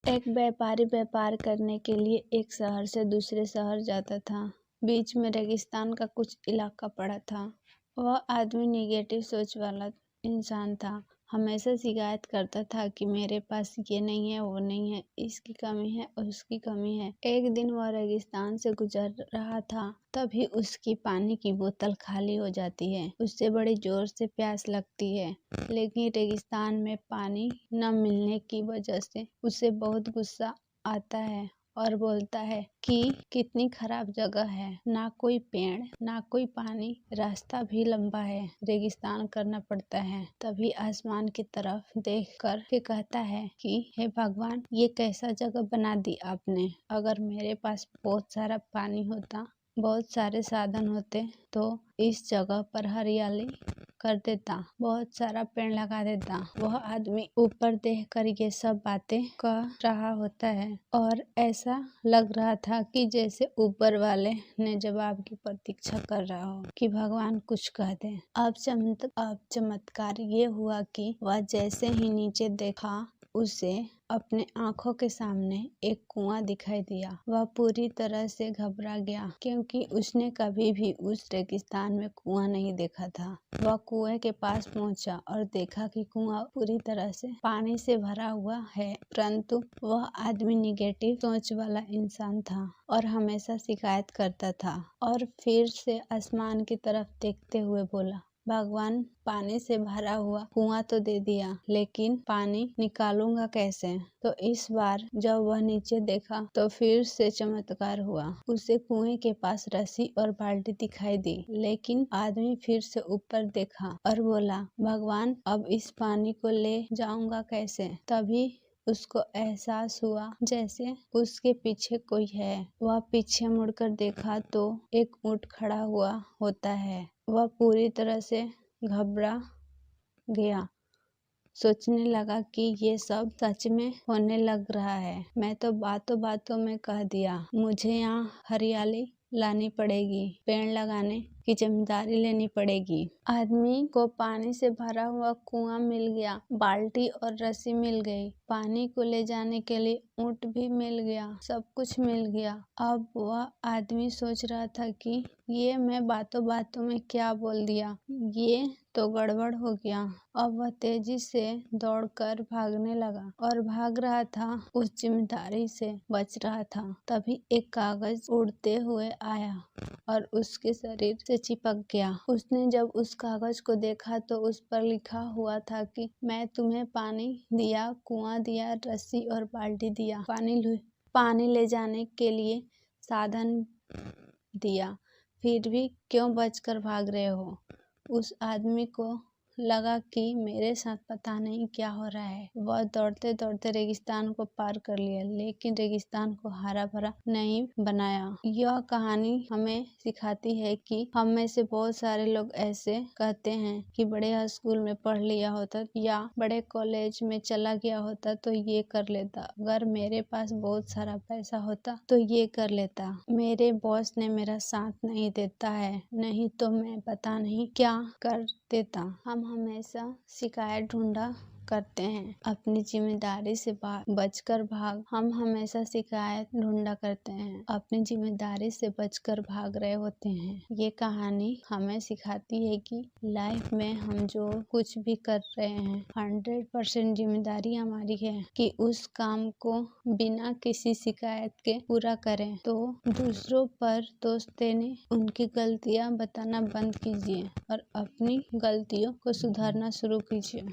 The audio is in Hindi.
एक व्यापारी व्यापार करने के लिए एक शहर से दूसरे शहर जाता था। बीच में रेगिस्तान का कुछ इलाका पड़ा था। वह आदमी निगेटिव सोच वाला इंसान था। हमेशा शिकायत करता था कि मेरे पास ये नहीं है, वो नहीं है, इसकी कमी है, उसकी कमी है। एक दिन वह रेगिस्तान से गुजर रहा था, तभी उसकी पानी की बोतल खाली हो जाती है। उससे बड़ी जोर से प्यास लगती है, लेकिन रेगिस्तान में पानी न मिलने की वजह से उसे बहुत गुस्सा आता है और बोलता है कि कितनी खराब जगह है, ना कोई पेड़, ना कोई पानी, रास्ता भी लंबा है, रेगिस्तान करना पड़ता है। तभी आसमान की तरफ देखकर के कहता है कि हे भगवान, ये कैसा जगह बना दी आपने। अगर मेरे पास बहुत सारा पानी होता, बहुत सारे साधन होते तो इस जगह पर हरियाली कर देता, बहुत सारा पेड़ लगा देता। वह आदमी ऊपर देखकर ये सब बातें कह रहा होता है और ऐसा लग रहा था कि जैसे ऊपर वाले ने जवाब की प्रतीक्षा कर रहा हो कि भगवान कुछ कह दे। अब चमत्कार ये हुआ कि वह जैसे ही नीचे देखा, उसे अपने आंखों के सामने एक कुआं दिखाई दिया। वह पूरी तरह से घबरा गया, क्योंकि उसने कभी भी उस रेगिस्तान में कुआं नहीं देखा था। वह कुएं के पास पहुंचा और देखा कि कुआं पूरी तरह से पानी से भरा हुआ है, परंतु वह आदमी निगेटिव सोच वाला इंसान था और हमेशा शिकायत करता था। और फिर से आसमान की तरफ देखते हुए बोला, भगवान, पानी से भरा हुआ कुआं तो दे दिया, लेकिन पानी निकालूंगा कैसे। तो इस बार जब वह नीचे देखा तो फिर से चमत्कार हुआ। उसे कुएं के पास रस्सी और बाल्टी दिखाई दी, लेकिन आदमी फिर से ऊपर देखा और बोला, भगवान, अब इस पानी को ले जाऊंगा कैसे। तभी उसको एहसास हुआ जैसे उसके पीछे कोई है। वह पीछे मुड़कर देखा तो एक ऊंट खड़ा हुआ होता है। वह पूरी तरह से घबरा गया, सोचने लगा कि ये सब सच में होने लग रहा है। मैं तो बातों बातों में कह दिया, मुझे यहाँ हरियाली लानी पड़ेगी, पेड़ लगाने की जिम्मेदारी लेनी पड़ेगी। आदमी को पानी से भरा हुआ कुआं मिल गया, बाल्टी और रस्सी मिल गई, पानी को ले जाने के लिए ऊंट भी मिल गया, सब कुछ मिल गया। अब वह आदमी सोच रहा था कि ये मैं बातों बातों में क्या बोल दिया, ये तो गड़बड़ हो गया। अब वह तेजी से दौड़कर भागने लगा और भाग रहा था, उस जिम्मेदारी से बच रहा था। तभी एक कागज उड़ते हुए आया और उसके शरीर से चिपक गया। उसने जब उस कागज को देखा तो उस पर लिखा हुआ था कि मैं तुम्हें पानी दिया, कुआं दिया, रस्सी और बाल्टी दिया, पानी ले जाने के लिए साधन दिया, फिर भी क्यों बचकर भाग रहे हो। उस आदमी को लगा कि मेरे साथ पता नहीं क्या हो रहा है। वह दौड़ते दौड़ते रेगिस्तान को पार कर लिया, लेकिन रेगिस्तान को हरा भरा नहीं बनाया। यह कहानी हमें सिखाती है कि हम में से बहुत सारे लोग ऐसे कहते हैं कि बड़े स्कूल में पढ़ लिया होता या बड़े कॉलेज में चला गया होता तो ये कर लेता, अगर मेरे पास बहुत सारा पैसा होता तो ये कर लेता, मेरे बॉस ने मेरा साथ नहीं देता है, नहीं तो मैं पता नहीं क्या कर देता। हम हमेशा शिकायत ढूंढा करते हैं, अपनी जिम्मेदारी से बचकर हम हमेशा शिकायत ढूंढा करते हैं, अपनी जिम्मेदारी से बचकर भाग रहे होते हैं। ये कहानी हमें सिखाती है कि लाइफ में हम जो कुछ भी कर रहे हैं 100% जिम्मेदारी हमारी है कि उस काम को बिना किसी शिकायत के पूरा करें। तो दूसरों पर दोष देने, उनकी गलतियां बताना बंद कीजिए और अपनी गलतियों को सुधारना शुरू कीजिए।